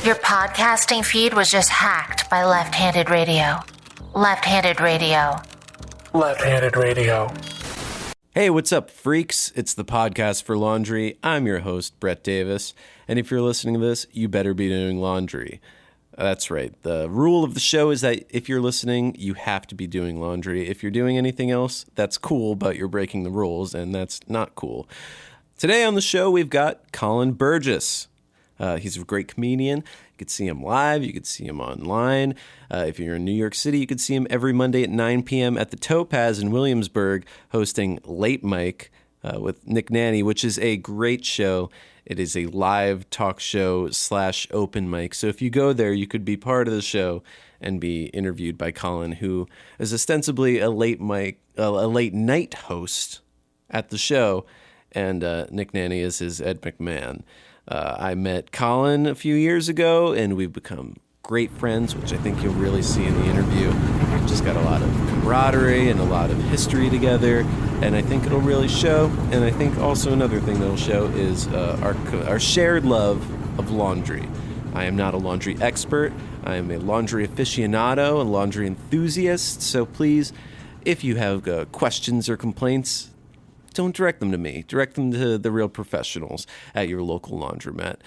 Your podcasting feed was just hacked by left-handed radio. Left-handed radio. Left-handed radio. Hey, what's up, freaks? It's the podcast for laundry. I'm your host, Brett Davis, and if you're listening to this, you better be doing laundry. That's right. The rule of the show is that if you're listening, you have to be doing laundry. If you're doing anything else, that's cool, but you're breaking the rules, and that's not cool. Today on the show, we've got Colin Burgess. He's a great comedian. You could see him live. You could see him online. If you're in New York City, you could see him every Monday at 9 p.m. at the Topaz in Williamsburg hosting Late Mike with Nick Nanny, which is a great show. It is a live talk show / open mic. So if you go there, you could be part of the show and be interviewed by Colin, who is ostensibly a late night host at the show. And Nick Nanny is his Ed McMahon. I met Colin a few years ago, and we've become great friends, which I think you'll really see in the interview. We've just got a lot of camaraderie and a lot of history together, and I think it'll really show. And I think also another thing that'll show is our shared love of laundry. I am not a laundry expert. I am a laundry aficionado, a laundry enthusiast. So please, if you have questions or complaints, don't direct them to me. Direct them to the real professionals at your local laundromat.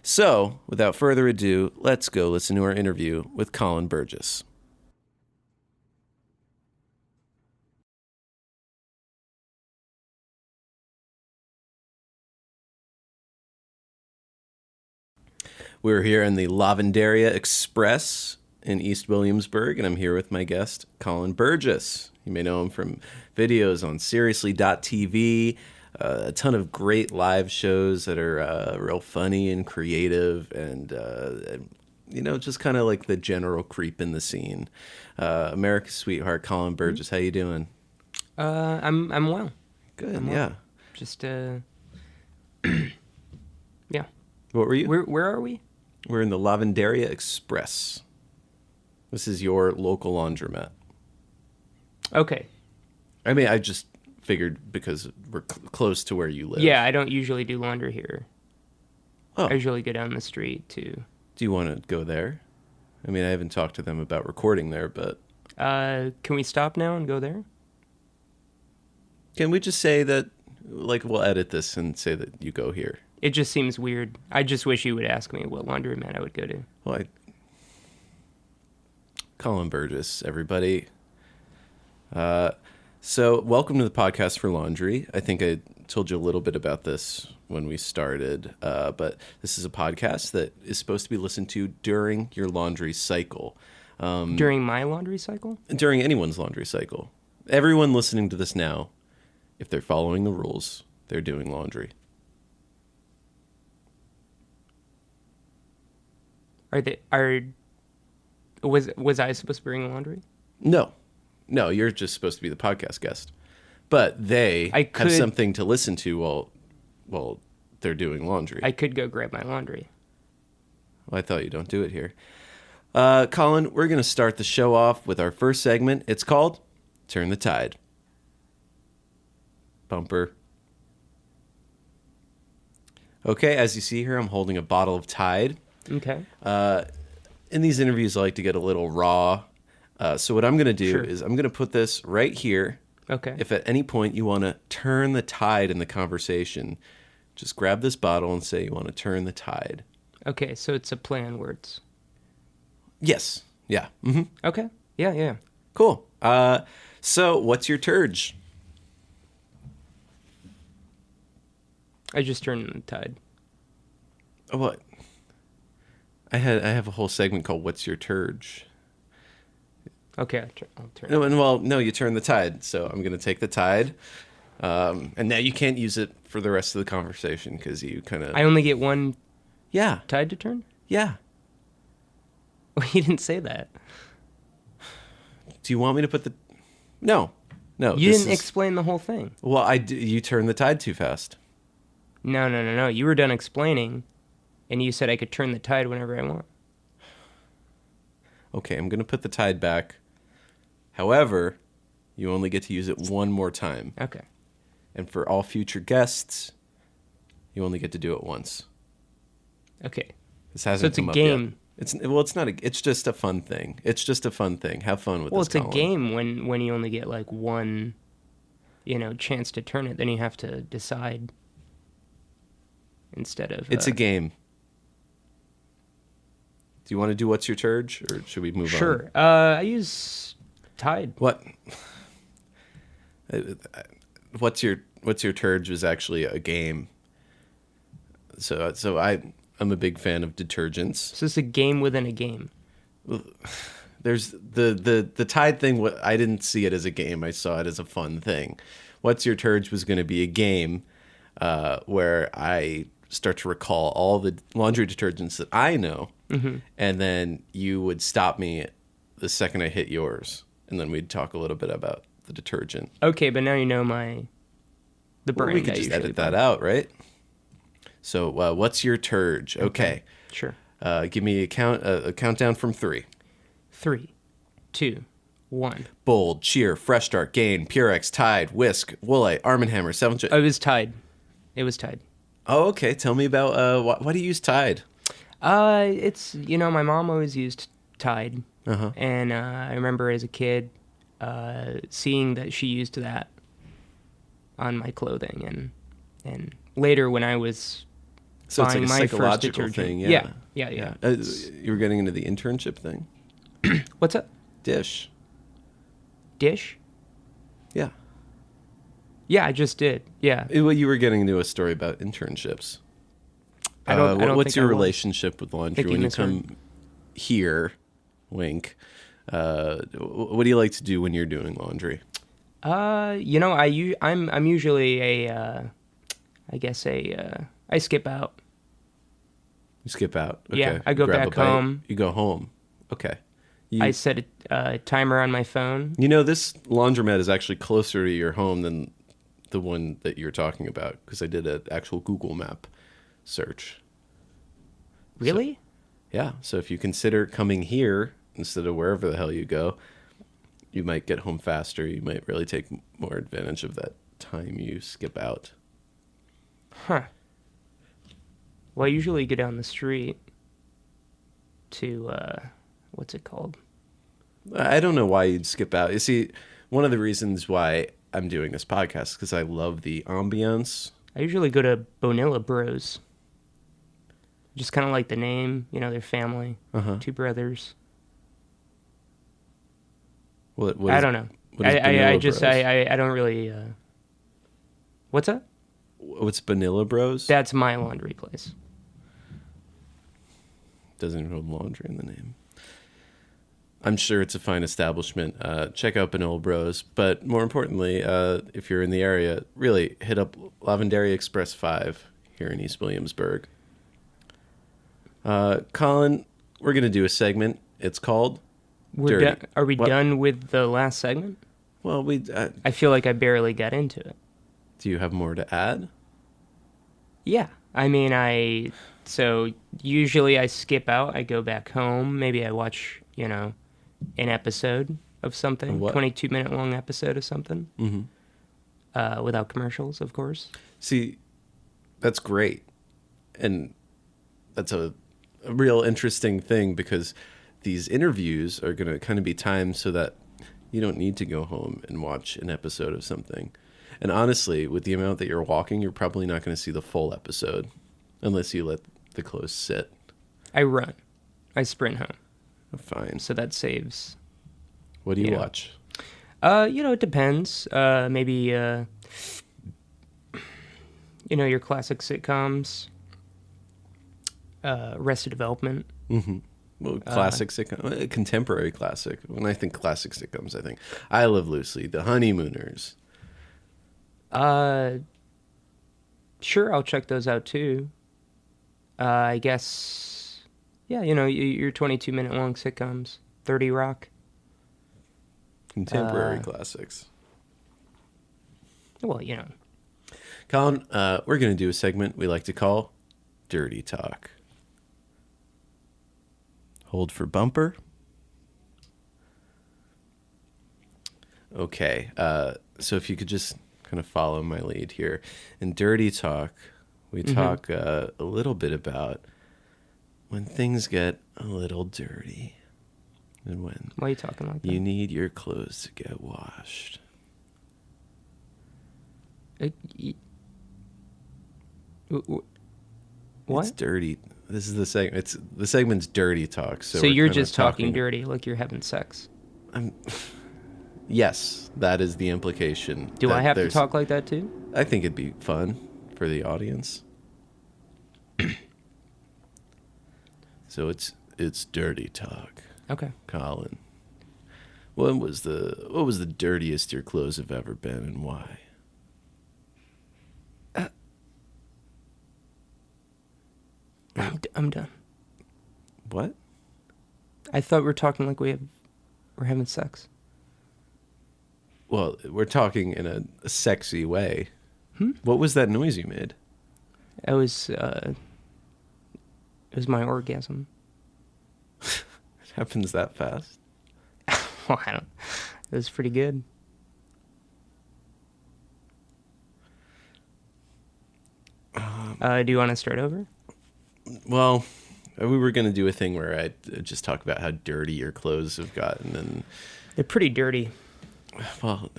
So, without further ado, let's go listen to our interview with Colin Burgess. We're here in the Lavanderia Express in East Williamsburg, and I'm here with my guest, Colin Burgess. You may know him from videos on Seriously.tv, a ton of great live shows that are real funny and creative and just kind of like the general creep in the scene. America's sweetheart, Colin Burgess. How you doing? I'm well. Good, I'm yeah. well. Just, yeah. What were you? Where are we? We're in the Lavanderia Express. This is your local laundromat. Okay. I mean, I just figured because we're close to where you live. Yeah, I don't usually do laundry here. Oh. I usually go down the street to... Do you want to go there? I mean, I haven't talked to them about recording there, but... Can we stop now and go there? Can we just say that, like, we'll edit this and say that you go here? It just seems weird. I just wish you would ask me what laundromat I would go to. Well, Colin Burgess, everybody. So welcome to the podcast for laundry. I think I told you a little bit about this when we started, but this is a podcast that is supposed to be listened to during your laundry cycle. During my laundry cycle? During anyone's laundry cycle. Everyone listening to this now, if they're following the rules, they're doing laundry. Was I supposed to bring laundry? No, you're just supposed to be the podcast guest. But they have something to listen to while they're doing laundry. I could go grab my laundry. Well, I thought you don't do it here. Colin, we're going to start the show off with our first segment. It's called Turn the Tide. Bumper. Okay, as you see here, I'm holding a bottle of Tide. Okay. In these interviews, I like to get a little raw. So what I'm going to do is I'm going to put this right here. Okay. If at any point you want to turn the tide in the conversation, just grab this bottle and say you want to turn the tide. Okay, so it's a play on words. Yes. Yeah. Mm-hmm. Okay. Yeah. Cool. So what's your turge? I just turned the tide. What? I have a whole segment called "What's Your Turge." Okay, I'll turn. No, you turn the tide. So I'm going to take the tide, and now you can't use it for the rest of the conversation because you kind of. I only get one. Yeah. Tide to turn. Yeah. Well, you didn't say that. Do you want me to put the? No. You didn't explain the whole thing. Well, you turned the tide too fast. No. You were done explaining, and you said I could turn the tide whenever I want. Okay, I'm going to put the tide back. However, you only get to use it one more time. Okay. And for all future guests, you only get to do it once. Okay. This hasn't So it's a come up yet. game. It's not. It's just a fun thing. It's just a fun thing. Have fun with Well, this. it's a Colin. game when you only get like one, chance to turn it. Then you have to decide instead of. It's a game. Do you want to do what's your turge, or should we move on? Sure. I use Tide. What? What's your turge was actually a game. So I'm a big fan of detergents. So it's a game within a game. There's the Tide thing. I didn't see it as a game. I saw it as a fun thing. What's Your Turge was going to be a game where I start to recall all the laundry detergents that I know, and then you would stop me the second I hit yours, and then we'd talk a little bit about the detergent. Okay, but now you know the brand. We could just edit that out, right? So, what's your turge? Okay. Sure. Give me a countdown from 3. 3, 2, 1. Bold, Cheer, Fresh Start, Gain, Purex, Tide, Whisk, Woolite, Arm & Hammer, 7. Oh, it was Tide. Oh, okay. Tell me about why do you use Tide? It's my mom always used Tide, Uh-huh. and I remember as a kid seeing that she used that on my clothing, and later when I was So it's like buying a my first psychological detergent. thing. Yeah. You were getting into the internship thing? What's up? Dish. Dish? Yeah. Yeah, I just did. Yeah. Well, you were getting into a story about internships. I don't what's think your I was. relationship with laundry Think you when you misheard. come here? Wink. What do you like to do when you're doing laundry? I'm usually I skip out. You skip out. Okay. Yeah, I go Grab a back bite. home. You go home. Okay. I set a timer on my phone. This laundromat is actually closer to your home than the one that you're talking about, because I did an actual Google map search. Really? Yeah, so if you consider coming here instead of wherever the hell you go, you might get home faster. You might really take more advantage of that time you skip out. Huh. Well, I usually go down the street to, what's it called? I don't know why you'd skip out. You see, one of the reasons why I'm doing this podcast is because I love the ambiance. I usually go to Bonilla Bros. Just kind of like the name, their family, 2 brothers. I don't know. I don't really. What's that? What's Vanilla Bros? That's my laundry place. Doesn't even hold laundry in the name. I'm sure it's a fine establishment. Check out Vanilla Bros. But more importantly, if you're in the area, really hit up Lavanderia Express 5 here in East Williamsburg. Colin, we're going to do a segment. It's called Dirty. Are we What? done with the last segment? Well, I feel like I barely got into it. do you have more to add? Yeah. I mean, so usually I skip out. I go back home. Maybe I watch, an episode of something. What? 22-minute long episode of something. Mm-hmm. Without commercials, of course. See, that's great. And that's a real interesting thing, because these interviews are going to kind of be timed so that you don't need to go home and watch an episode of something. And honestly, with the amount that you're walking, you're probably not going to see the full episode unless you let the clothes sit. I run. I sprint home. Fine. So that saves. What do you watch? It depends. Maybe, your classic sitcoms. Arrested Development. Mm-hmm. Well, classic sitcom, contemporary classic. When I think classic sitcoms, I think I Love Lucy, The Honeymooners. Sure, I'll check those out too. I guess, yeah, your 22-minute long sitcoms, 30 Rock. Contemporary classics. Well, Colin, we're going to do a segment we like to call Dirty Talk. Hold for bumper. Okay, so if you could just kind of follow my lead here. In Dirty Talk, we talk a little bit about when things get a little dirty, and when Why are you talking like that? you need your clothes to get washed. What? It's dirty. This is the segment. The segment's dirty talk. So we're you're kinda just talking dirty, like you're having sex. Yes, that is the implication. Do I have to talk like that too? I think it'd be fun for the audience. So it's dirty talk, Okay. Colin. What was the dirtiest your clothes have ever been, and why? I'm done. What? I thought we were talking like we're having sex. Well, we're talking in a sexy way. What was that noise you made? It was my orgasm. It happens that fast? Well, it was pretty good. Do you want to start over? Well, we were going to do a thing where I just talk about how dirty your clothes have gotten, and They're pretty dirty. well,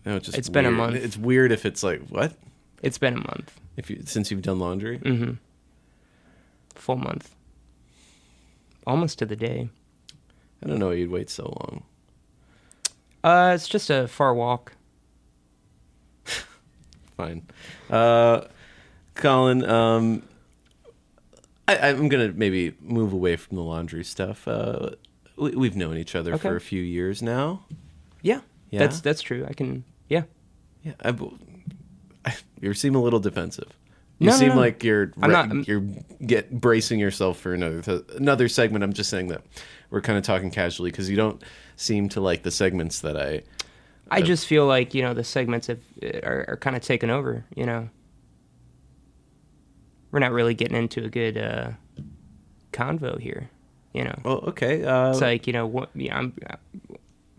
no, It's been a weird. month. It's weird if it's like what? It's been a month. Since you've done laundry? Mm-hmm. Full month. Almost to the day. I don't know why you'd wait so long. It's just a far walk. Fine. Colin, I'm going to maybe move away from the laundry stuff. We've known each other Okay. for a few years now. Yeah. Yeah? That's true. I can. Yeah. Yeah, you seem a little defensive. You No, no, seem no. like you're I'm not- you're bracing yourself for another segment. I'm just saying that we're kind of talking casually because you don't seem to like the segments that I just feel like the segments are kind of taken over. We're not really getting into a good convo here. Well, okay. It's like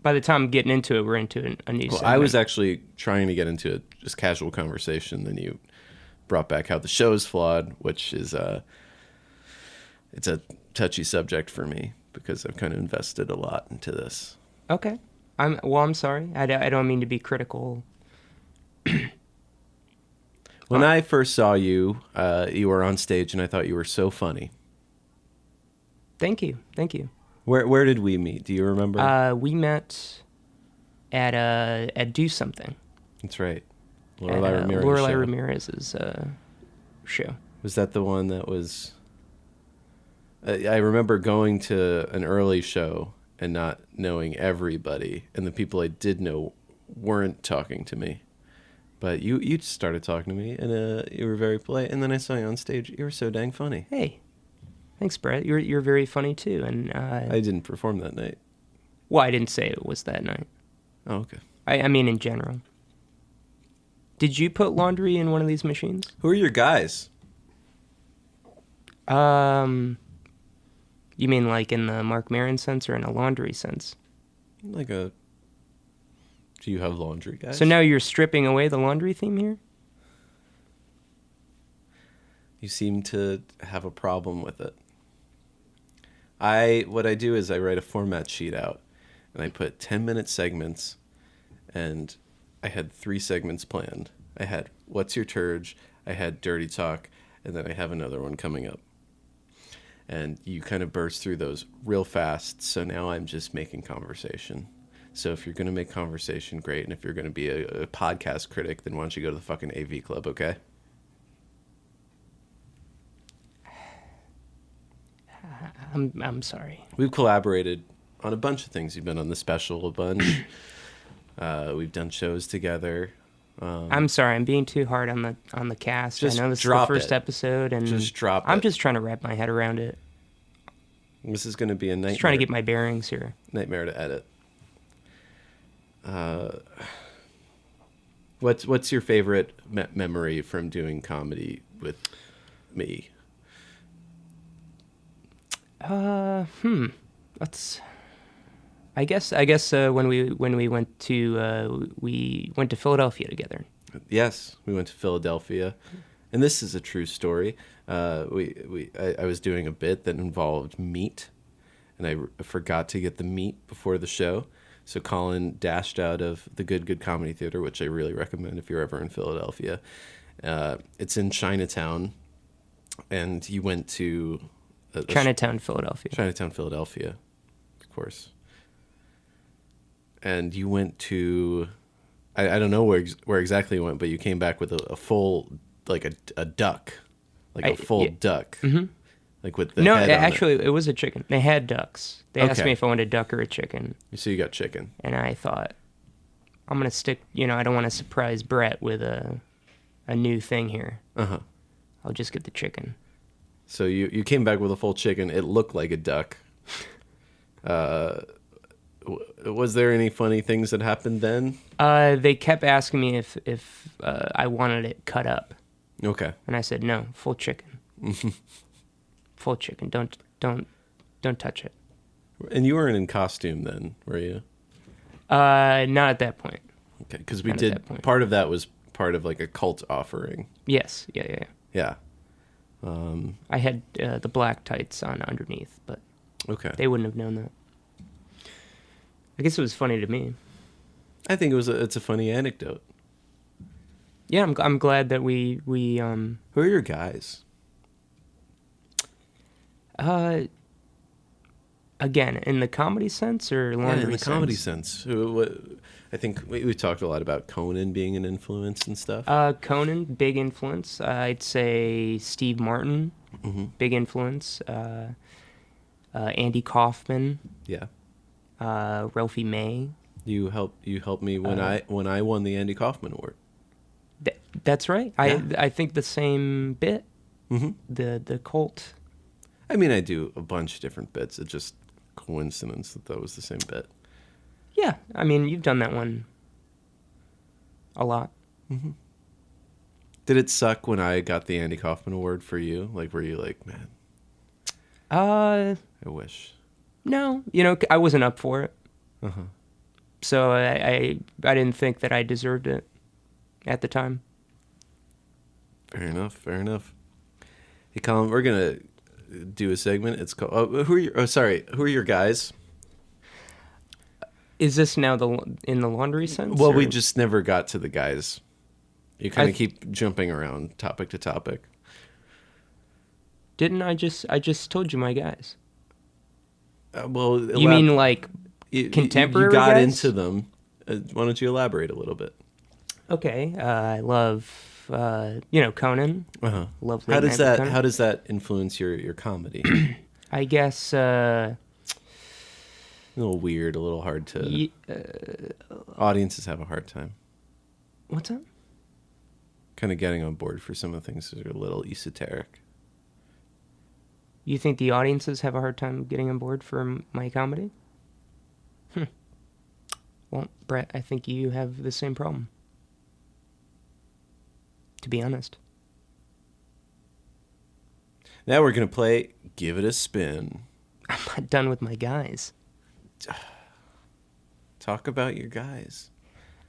by the time I'm getting into it, we're into a new segment. I was actually trying to get into just casual conversation. Then you brought back how the show's flawed, which is it's a touchy subject for me because I've kind of invested a lot into this. Okay. I'm sorry. I don't mean to be critical. When I first saw you, you were on stage, and I thought you were so funny. Thank you. Where did we meet? Do you remember? We met at Do Something. That's right. At Lorelai show. Ramirez's show. Was that the one that was... I remember going to an early show and not knowing everybody, and the people I did know weren't talking to me. But you started talking to me, and you were very polite, and then I saw you on stage. You were so dang funny. Hey, thanks, Brett. You're very funny too. And I didn't perform that night. well, I didn't say it was that night. Oh, okay. I mean in general. Did you put laundry in one of these machines? Who are your guys? You mean like in the Mark Maron sense or in a laundry sense? Do you have laundry guys? So now you're stripping away the laundry theme here? You seem to have a problem with it. What I do is I write a format sheet out, and I put 10-minute segments, and I had 3 segments planned. I had What's Your Turge, I had Dirty Talk, and then I have another one coming up. And you kind of burst through those real fast, so now I'm just making conversation. So if you're going to make conversation, great, and if you're going to be a podcast critic, then why don't you go to the fucking AV Club, okay? I'm sorry. We've collaborated on a bunch of things. You've been on the special a bunch. We've done shows together. I'm sorry. I'm being too hard on the cast. Just I know this is the drop first it. episode, and Just drop I'm it. just trying to wrap my head around it. This is going to be a nightmare. Just trying to get my bearings here. Nightmare to edit. What's your favorite memory from doing comedy with me? That's. I guess when we went to Philadelphia together. Yes, we went to Philadelphia, and this is a true story. I was doing a bit that involved meat, and I forgot to get the meat before the show. So Colin dashed out of the Good Comedy Theater, which I really recommend if you're ever in Philadelphia. It's in Chinatown, and you went to Chinatown, Philadelphia. Chinatown, Philadelphia, of course. And you went to, I don't know where exactly you went, but you came back with a full, like a duck, like a full duck. Mm-hmm. Like with the head on actually, it was a chicken. They had ducks. They asked me if I wanted a duck or a chicken. So you got chicken. And I thought, I'm going to stick, I don't want to surprise Brett with a new thing here. Uh-huh. I'll just get the chicken. So you came back with a full chicken. It looked like a duck. Was there any funny things that happened then? They kept asking me if I wanted it cut up. Okay. And I said, no, full chicken. Full chicken. Don't touch it. And you weren't in costume then, were you? Not at that point. Okay, because we did, part of that was part of like a cult offering. Yes, yeah. Yeah. I had the black tights on underneath, but they wouldn't have known that. I guess it was funny to me. I think it's a funny anecdote. Yeah, I'm glad that we Who are your guys? Again, in the comedy sense or laundry sense? In the comedy sense. I think we talked a lot about Conan being an influence and stuff. Conan, big influence. I'd say Steve Martin, big influence. Andy Kaufman. Yeah. Ralphie May. You helped me when I won the Andy Kaufman Award. That's right. Yeah. I think the same bit. Mm-hmm. The cult. I mean, I do a bunch of different bits. It's just coincidence that was the same bit. Yeah, I mean, you've done that one a lot. Mm-hmm. Did it suck when I got the Andy Kaufman Award for you? Like, were you like, man? I wish. No, I wasn't up for it. Uh-huh. So I didn't think that I deserved it at the time. Fair enough. Hey, Colin, we're gonna do a segment. It's called. Who are your guys? Is this now in the laundry sense? Well, we just never got to the guys. You kind of keep jumping around topic to topic. Didn't I just told you my guys? Well, you mean like contemporary? You got guys? into them. Why don't you elaborate a little bit? Okay, I love Conan. Uh-huh. Love. How does that influence your comedy? I guess a little weird, a little hard to. Audiences have a hard time. What's that? Kind of getting on board for some of the things that are a little esoteric. You think the audiences have a hard time getting on board for my comedy? Well, Brett, I think you have the same problem. To be honest. Now we're going to play Give It a Spin. I'm not done with my guys. Talk about your guys.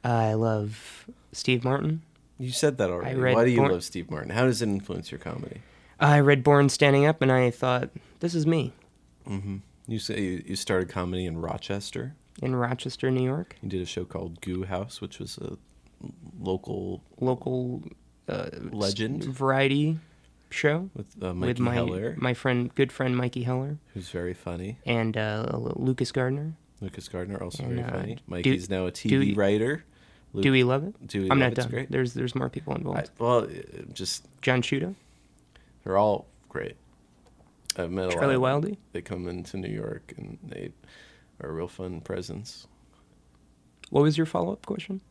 I love Steve Martin. You said that already. Why do you love Steve Martin? How does it influence your comedy? I read Born Standing Up, and I thought, this is me. Mm-hmm. You say you started comedy in Rochester? In Rochester, New York. You did a show called Goo House, which was a local legend variety show with Mikey Heller, my good friend Mikey Heller, who's very funny, and Lucas Gardner. Lucas Gardner also very funny. Mikey's now a TV writer. Do we love it? I'm not done. Great. There's more people involved. Just John Shuda. They're all great. I've met Charlie a lot. Wildy. They come into New York and they are a real fun presence. What was your follow-up question?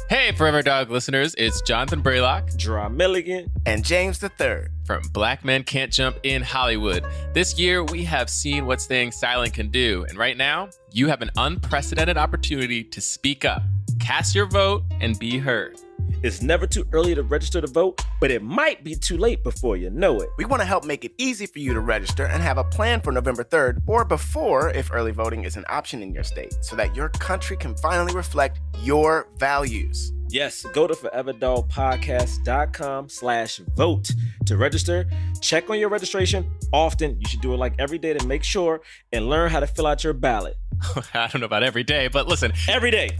Hey, Forever Dog listeners, it's Jonathan Braylock, Dra Milligan, and James III from Black Men Can't Jump in Hollywood. This year, we have seen what staying silent can do, and right now, you have an unprecedented opportunity to speak up, cast your vote, and be heard. It's never too early to register to vote, but it might be too late before you know it. We want to help make it easy for you to register and have a plan for November 3rd or before if early voting is an option in your state so that your country can finally reflect your values. Yes, go to foreverdogpodcast.com/vote to register. Check on your registration often. You should do it like every day to make sure and learn how to fill out your ballot. I don't know about every day, but listen. Every day.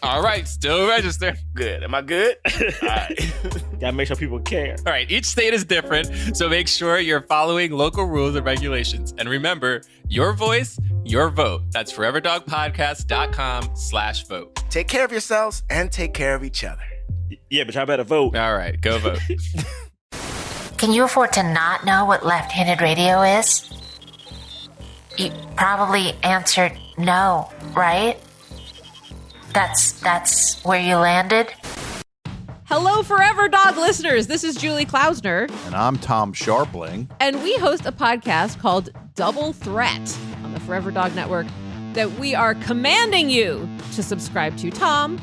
All right, still register. Good. Am I good? All right. Gotta make sure people care. All right, each state is different, so make sure you're following local rules and regulations. And remember, your voice, your vote. That's foreverdogpodcast.com/vote. Take care of yourselves and take care of each other. Yeah, but y'all better vote. All right, go vote. Can you afford to not know what left-handed radio is? You probably answered no, right? That's where you landed? Hello, Forever Dog listeners. This is Julie Klausner. And I'm Tom Sharpling. And we host a podcast called Double Threat on the Forever Dog Network that we are commanding you to subscribe to. Tom,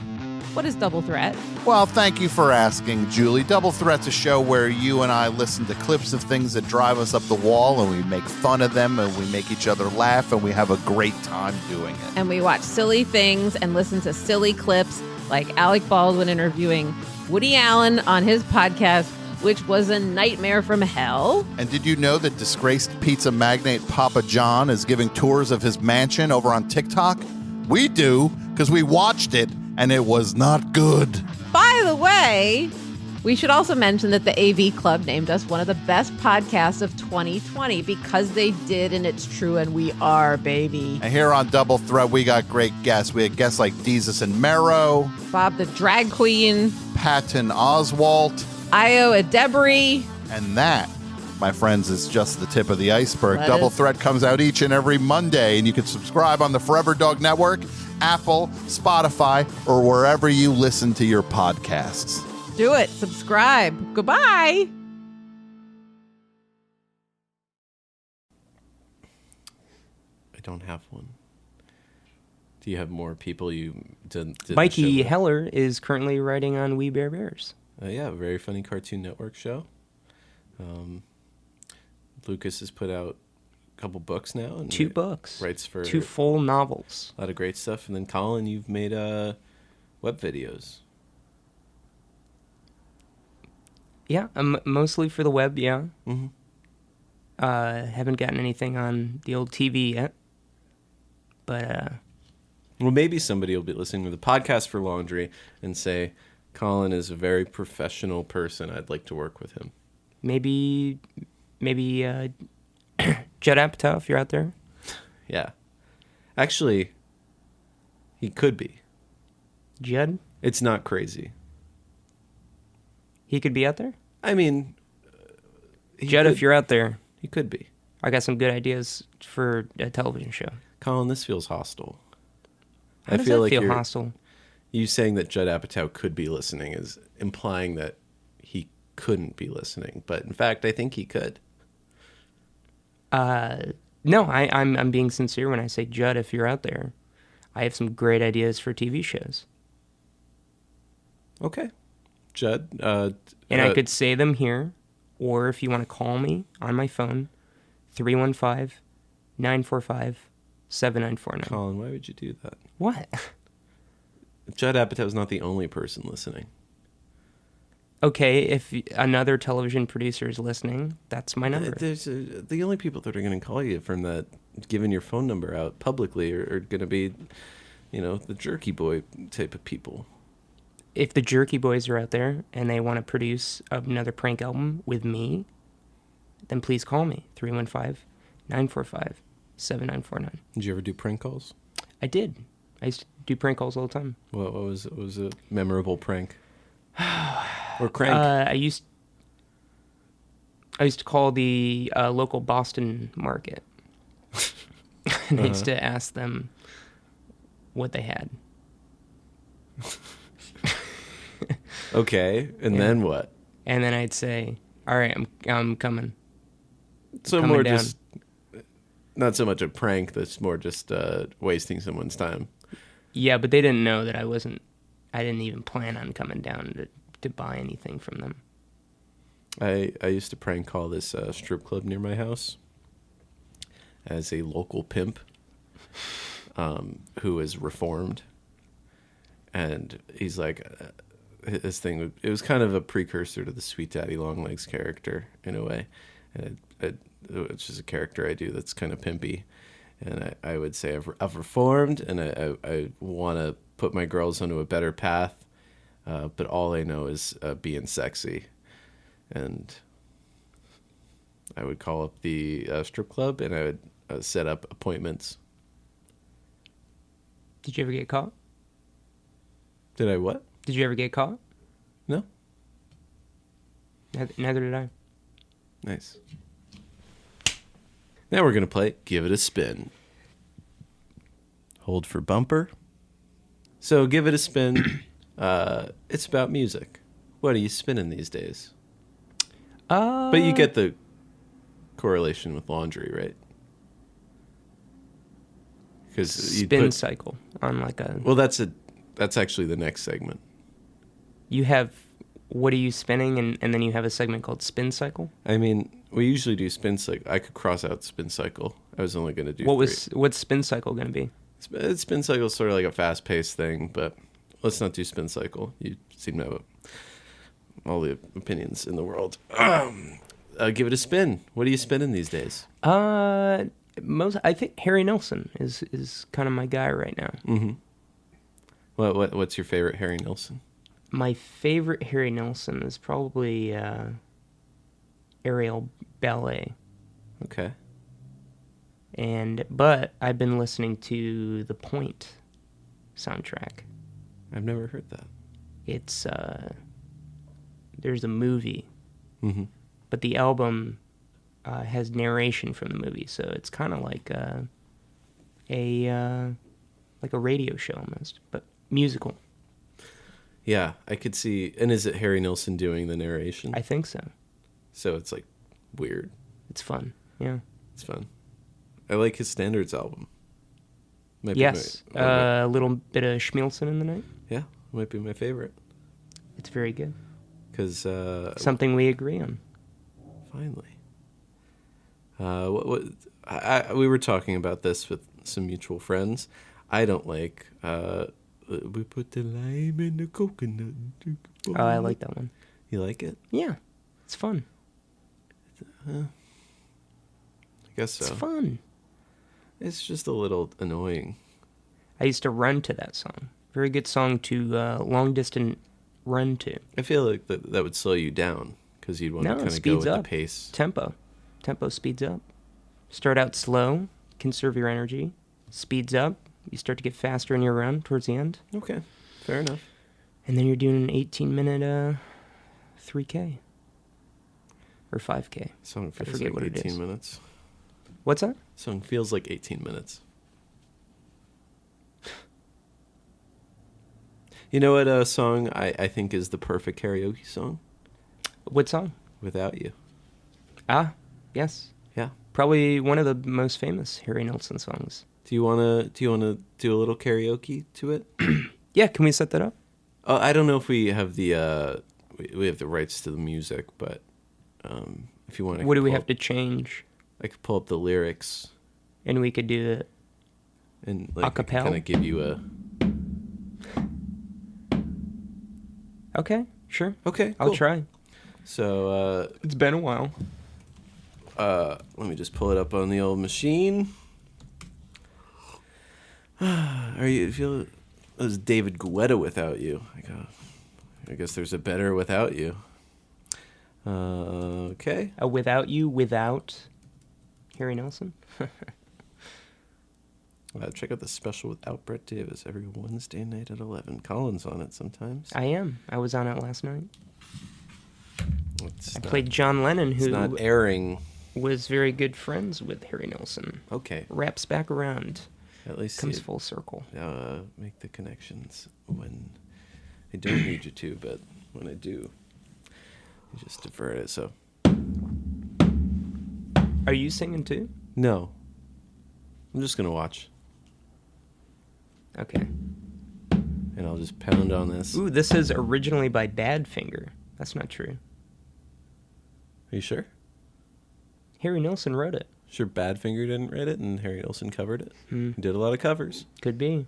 what is Double Threat? Well, thank you for asking, Julie. Double Threat's a show where you and I listen to clips of things that drive us up the wall, and we make fun of them, and we make each other laugh, and we have a great time doing it. And we watch silly things and listen to silly clips like Alec Baldwin interviewing Woody Allen on his podcast, which was a nightmare from hell. And did you know that disgraced pizza magnate Papa John is giving tours of his mansion over on TikTok? We do, because we watched it, and it was not good. By the way, we should also mention that the AV Club named us one of the best podcasts of 2020 because they did, and it's true, and we are, baby. And here on Double Threat, we got great guests. We had guests like Deezus and Mero, Bob the Drag Queen, Patton Oswalt, Io Adebri. And that, my friends, is just the tip of the iceberg. Double Threat comes out each and every Monday, and you can subscribe on the Forever Dog Network, Apple, Spotify, or wherever you listen to your podcasts. Do it. Subscribe. Goodbye. I don't have one. Do you have more people you did Mikey Heller is currently writing on We Bear Bears. Yeah, a very funny Cartoon Network show. Lucas has put out a couple books now. And 2 books. Writes for 2 full novels. A lot of great stuff. And then Colin, you've made web videos. Yeah, mostly for the web, yeah. Mm-hmm. Haven't gotten anything on the old TV yet. But, well, maybe somebody will be listening to the podcast for laundry and say, Colin is a very professional person. I'd like to work with him. Maybe Judd Apatow, if you're out there. Yeah. Actually, he could be. Judd? It's not crazy. He could be out there? I mean... Judd, if you're out there... He could be. I got some good ideas for a television show. Colin, this feels hostile. How does that feel hostile? You saying that Judd Apatow could be listening is implying that he couldn't be listening. But in fact, I think he could. No, I'm being sincere when I say, Judd, if you're out there, I have some great ideas for TV shows. Okay. Judd. And I could say them here, or if you want to call me on my phone, 315-945-7949. Colin, why would you do that? What? Judd Apatow's not the only person listening. Okay, if another television producer is listening, that's my number. The only people that are going to call you from that, giving your phone number out publicly, are going to be, the Jerky Boy type of people. If the Jerky Boys are out there and they want to produce another prank album with me, then please call me, 315-945-7949. Did you ever do prank calls? I did. I used to do prank calls all the time. What was a memorable prank? Or crank? I used to call the local Boston market. And I used to ask them what they had. Okay, and then what? And then I'd say, "All right, I'm coming." So more down. Just not so much a prank. That's more just wasting someone's time. Yeah, but they didn't know that I didn't even plan on coming down to to buy anything from them. I used to prank call this strip club near my house as a local pimp who is reformed. And he's like, his thing, it was kind of a precursor to the Sweet Daddy Longlegs character in a way. And it's just a character I do that's kind of pimpy. And I would say I've reformed, and I want to put my girls onto a better path. But all I know is being sexy. And I would call up the strip club, and I would set up appointments. Did you ever get caught? Did I what? Did you ever get caught? No. Neither did I. Nice. Now we're going to play Give It a Spin. Hold for bumper. So Give It a Spin, it's about music. What are you spinning these days? But you get the correlation with laundry, right? Because spin cycle on like a... Well, that's actually the next segment. You have... What are you spinning? And then you have a segment called Spin Cycle? I mean, we usually do Spin Cycle. I could cross out Spin Cycle. I was only going to do What's Spin Cycle going to be? Spin Cycle is sort of like a fast-paced thing, but let's not do Spin Cycle. You seem to have all the opinions in the world. Give it a spin. What are you spinning these days? I think Harry Nilsson is kind of my guy right now. Mm-hmm. What's your favorite Harry Nilsson? My favorite Harry Nilsson is probably Aerial Ballet. Okay. But I've been listening to the Point soundtrack. I've never heard that. It's there's a movie, mm-hmm. but the album has narration from the movie, so it's kind of like a radio show almost, but musical. Yeah, I could see. And is it Harry Nilsson doing the narration? I think so. So it's like weird. It's fun. Yeah. It's fun. I like his Standards album. Yes. A little bit of Schmielson in the night. Yeah, might be my favorite. It's very good. Because something we agree on. Finally. We were talking about this with some mutual friends. I don't like we put the lime in the coconut. Oh, I like that one. You like it? Yeah, it's fun. I guess so. It's fun. It's just a little annoying. I used to run to that song. Very good song to long distance run to. I feel like that would slow you down because you'd want to kind of go with the pace. Tempo speeds up. Start out slow, conserve your energy. Speeds up. You start to get faster in your run towards the end. Okay, fair enough. And then you're doing an 18-minute 3K or 5K. Song feels I forget like what 18 it is. minutes. What's that? Song feels like 18 minutes. You know what song I think is the perfect karaoke song? What song? Without You. Ah, yes. Yeah. Probably one of the most famous Harry Nilsson songs. Do you wanna do a little karaoke to it? Yeah, can we set that up? I don't know if we have the we have the rights to the music, but if you want, what do we have to change? I could pull up the lyrics, and we could do it and like acapella. Kind of give you a. Okay, sure. Okay, I'll cool. try. So it's been a while. Let me just pull it up on the old machine. Are you feel? It was David Guetta Without You. I guess there's a better Without You. Okay. A Without You without Harry Nilsson. Check out the special without Brett Davis every Wednesday night at 11. Colin's on it sometimes. I am. I was on it last night. I played John Lennon, who not airing. Was very good friends with Harry Nilsson. Okay. Wraps back around. At least comes full circle. Make the connections when I don't need you to, but when I do, you just divert it. So. Are you singing too? No. I'm just gonna watch. Okay. And And I'll just pound on this. Ooh, this is originally by Badfinger. That's not true. Are you sure? Harry Nilsson wrote it. Sure Badfinger didn't write it and Harry Nilsson covered it? He did a lot of covers. Could be.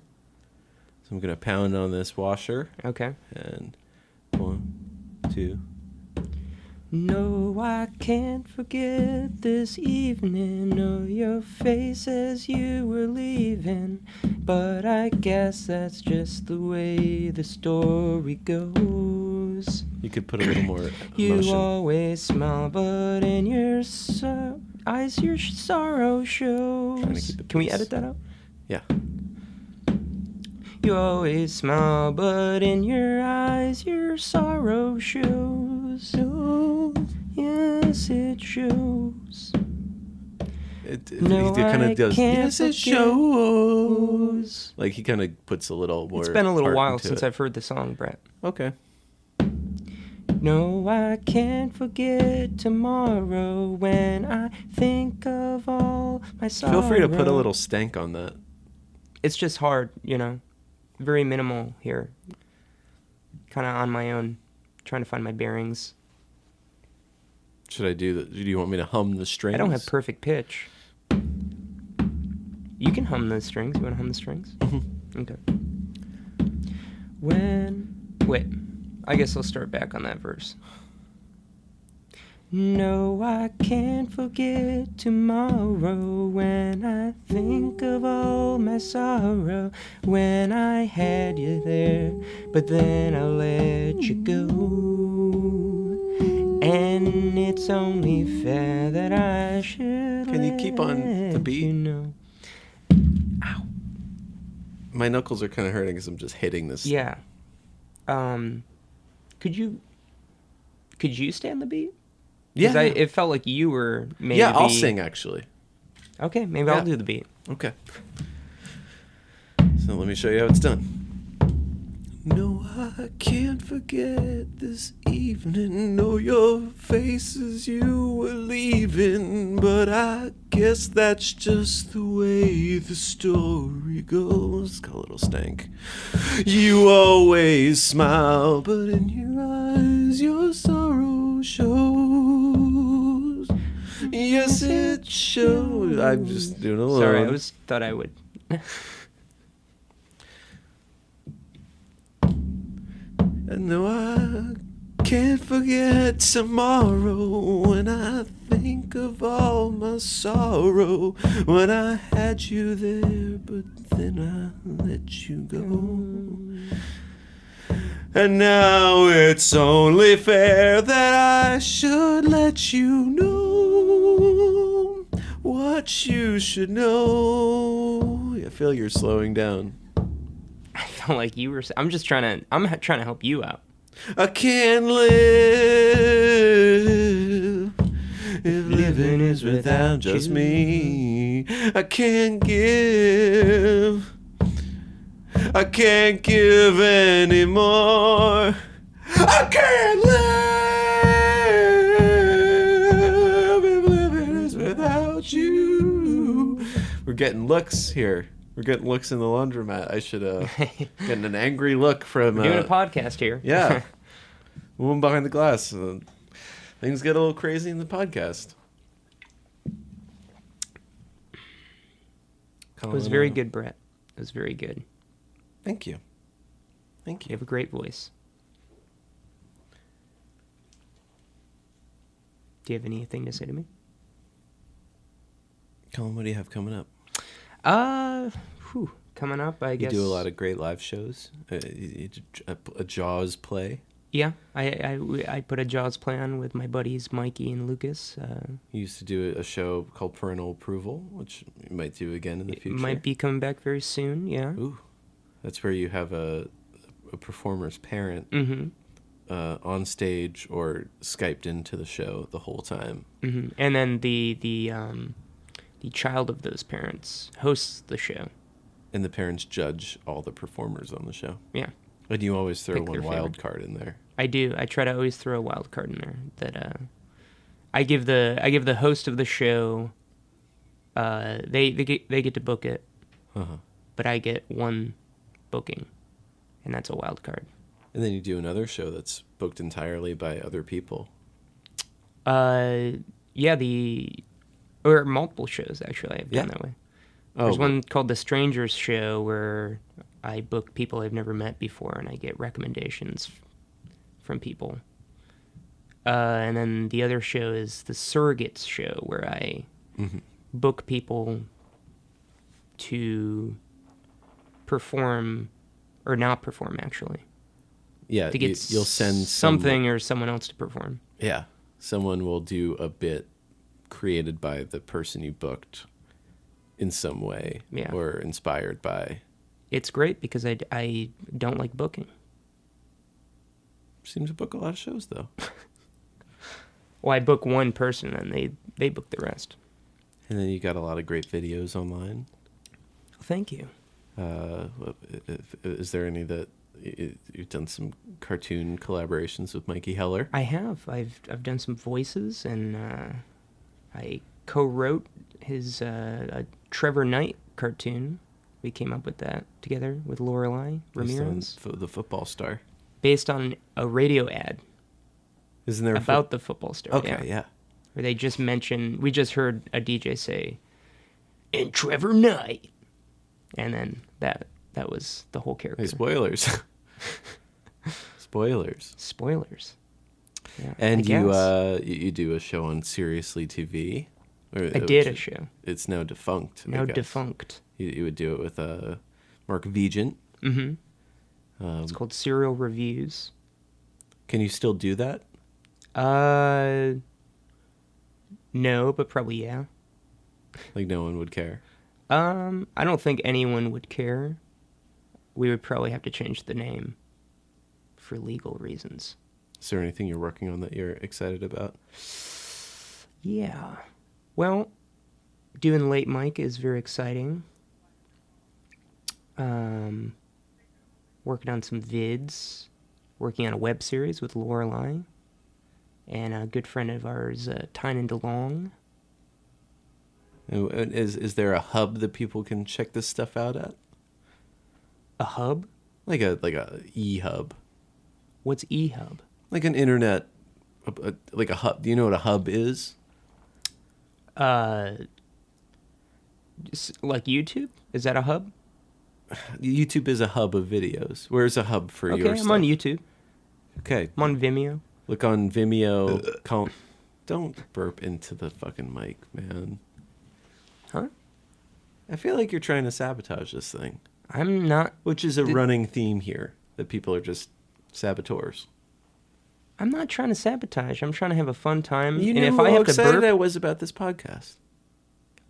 So I'm going to pound on this washer. Okay. And 1, 2. No, I can't forget this evening. No, your face as you were leaving. But I guess that's just the way the story goes. You could put a little more You emotion. always smile, but in your eyes your sorrow Trying to shows. keep it Can we peace. edit that out? Yeah. You always smile, but in your eyes your sorrow shows. Oh, yes, it shows. It No, kind I of does. can't Yes, it forget. shows. Like he kind of puts a little more. It's been a little heart while into since it. I've heard the song, Brett. Okay. No, I can't forget tomorrow when I think of all my sorrow. Feel free to put a little stank on that. It's just hard, you know. Very minimal here. Kind of on my own, trying to find my bearings. Should I do that? Do you want me to hum the strings? I don't have perfect pitch. You can hum the strings. You want to hum the strings? Okay. Wait. I guess I'll start back on that verse. No, I can't forget tomorrow when I think of all my sorrow. When I had you there, but then I let you go. And it's only fair that I should. Can you keep on the beat? You know. Ow. My knuckles are kind of hurting because I'm just hitting this. Yeah. Could you stay on the beat? Yeah. It felt like you were maybe. Yeah, I'll sing actually. Okay, maybe Yeah. I'll do the beat. Okay. So let me show you how it's done. No, I can't forget this evening. No, your face as you were leaving. But I guess that's just the way the story goes. Got a little stank. You always smile, but in your eyes your sorrow shows. Yes, it shows. I'm just doing a little. Sorry, I thought I would. And no, I can't forget tomorrow when I think of all my sorrow. When I had you there, but then I let you go. And now it's only fair that I should let you know what you should know. I feel you're slowing down. I felt like you were. I'm trying to help you out. I can't live if living is without just me. I can't give anymore. I can't live if living is without you. We're getting looks here. We're getting looks in the laundromat. I should getting an angry look from. We're doing a podcast here. Yeah. Woman behind the glass. Things get a little crazy in the podcast. It was very good, Brett. It was very good. Thank you. Thank You you. have a great voice. Do you have anything to say to me? Colin, what do you have coming up? Coming up, I You guess. do a lot of great live shows. A Jaws play. Yeah, I put a Jaws play on with my buddies Mikey and Lucas. You used to do a show called Parental Approval, which you might do again in the future. It might be coming back very soon. Yeah. Ooh, that's where you have a performer's parent on stage or Skyped into the show the whole time. Mm-hmm. And then the child of those parents hosts the show. And the parents judge all the performers on the show. Yeah. And you always throw Pick one their wild favorite. card in there. I do. I try to always throw a wild card in there. That I give the host of the show. They get to book it, Uh-huh. but I get one booking. and that's a wild card. And then you do another show that's booked entirely by other people. Yeah, or multiple shows, actually, I've done that way. There's one called The Strangers Show where I book people I've never met before, and I get recommendations from people. And then the other show is The Surrogates Show, where I book people to perform, or not perform, actually. Yeah, To get you'll send something or someone else to perform. Yeah, someone will do a bit created by the person you booked in some way, or inspired by. It's great because I don't like booking. Seem to book a lot of shows, though. Well, I book one person and they book the rest. And then you got a lot of great videos online. Thank you. Is there any that you've done some cartoon collaborations with Mikey Heller? I have. I've done some voices, and I co-wrote his Trevor Knight cartoon. We came up with that together with Lorelai Ramirez. The football star. Based on a radio ad. Isn't there about the football star? Okay, yeah. Where they just mentioned, we just heard a DJ say, "And Trevor Knight," and then that was the whole character. Hey, spoilers. Spoilers. Yeah, and you do a show on Seriously TV. I did a show. It's now defunct. Now defunct. You would do it with Mark Vigent. Mm-hmm. It's called Serial Reviews. Can you still do that? No, but probably yeah. Like no one would care? I don't think anyone would care. We would probably have to change the name for legal reasons. Is there anything you're working on that you're excited about? Yeah. Well, doing Late Mike is very exciting. Working on some vids. Working on a web series with Lorelai. And a good friend of ours, Tynan DeLong. Is there a hub that people can check this stuff out at? A hub? Like a e-hub. What's e-hub? Like an internet, like a hub. Do you know what a hub is? Like YouTube? Is that a hub? YouTube is a hub of videos. Where's a hub for your stuff? Okay, I'm on YouTube. Okay. I'm on Vimeo. Look on Vimeo. Don't burp into the fucking mic, man. Huh? I feel like you're trying to sabotage this thing. I'm not. Which is a running theme here, that people are just saboteurs. I'm not trying to sabotage. I'm trying to have a fun time. You and know if how I have excited to burp, I was about this podcast.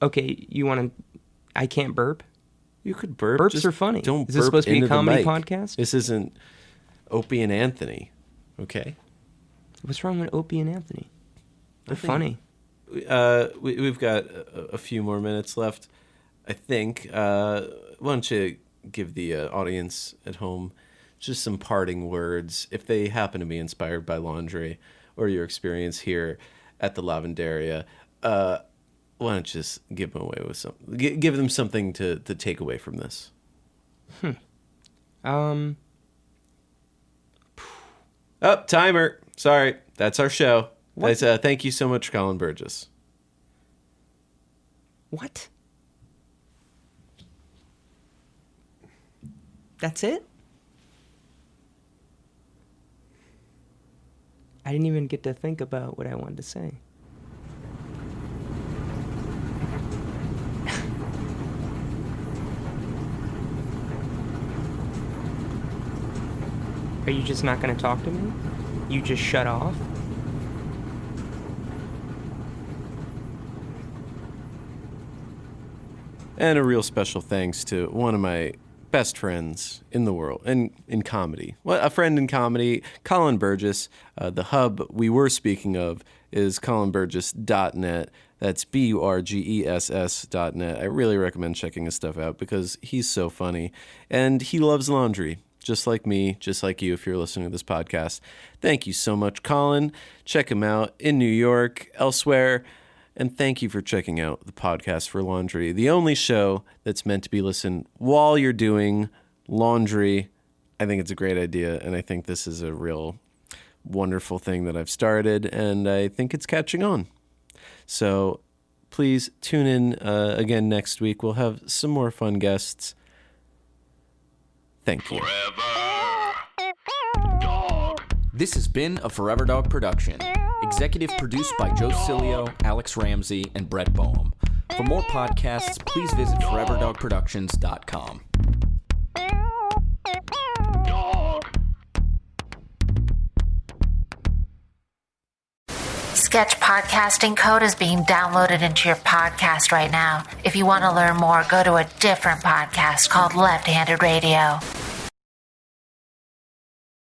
Okay, you want to... I can't burp? You could burp. Burps just are funny. Don't Is this burp supposed to be into a comedy the mic. podcast? This isn't Opie and Anthony, okay? What's wrong with Opie and Anthony? They're funny. We've got a few more minutes left, I think. Why don't you give the audience at home just some parting words, if they happen to be inspired by laundry or your experience here at the Lavandaria. Why don't you just give them away with something? Give them something to take away from this. Oh, timer. Sorry, that's our show. Thank you so much, Colin Burgess. What? That's it? I didn't even get to think about what I wanted to say. Are you just not going to talk to me? You just shut off? And a real special thanks to one of my best friends in the world, and in comedy. Well, a friend in comedy, Colin Burgess. The hub we were speaking of is colinburgess.net. That's BURGESS.net. I really recommend checking his stuff out because he's so funny. And he loves laundry, just like me, just like you if you're listening to this podcast. Thank you so much, Colin. Check him out in New York, elsewhere. And thank you for checking out the Podcast for Laundry, the only show that's meant to be listened while you're doing laundry. I think it's a great idea, and I think this is a real wonderful thing that I've started, and I think it's catching on. So please tune in again next week. We'll have some more fun guests. Thank you. This has been a Forever Dog production. Executive produced by Joe Cilio, Alex Ramsey, and Brett Boehm. For more podcasts, please visit foreverdogproductions.com. Sketch Podcasting Code is being downloaded into your podcast right now. If you want to learn more, go to a different podcast called Left-Handed Radio.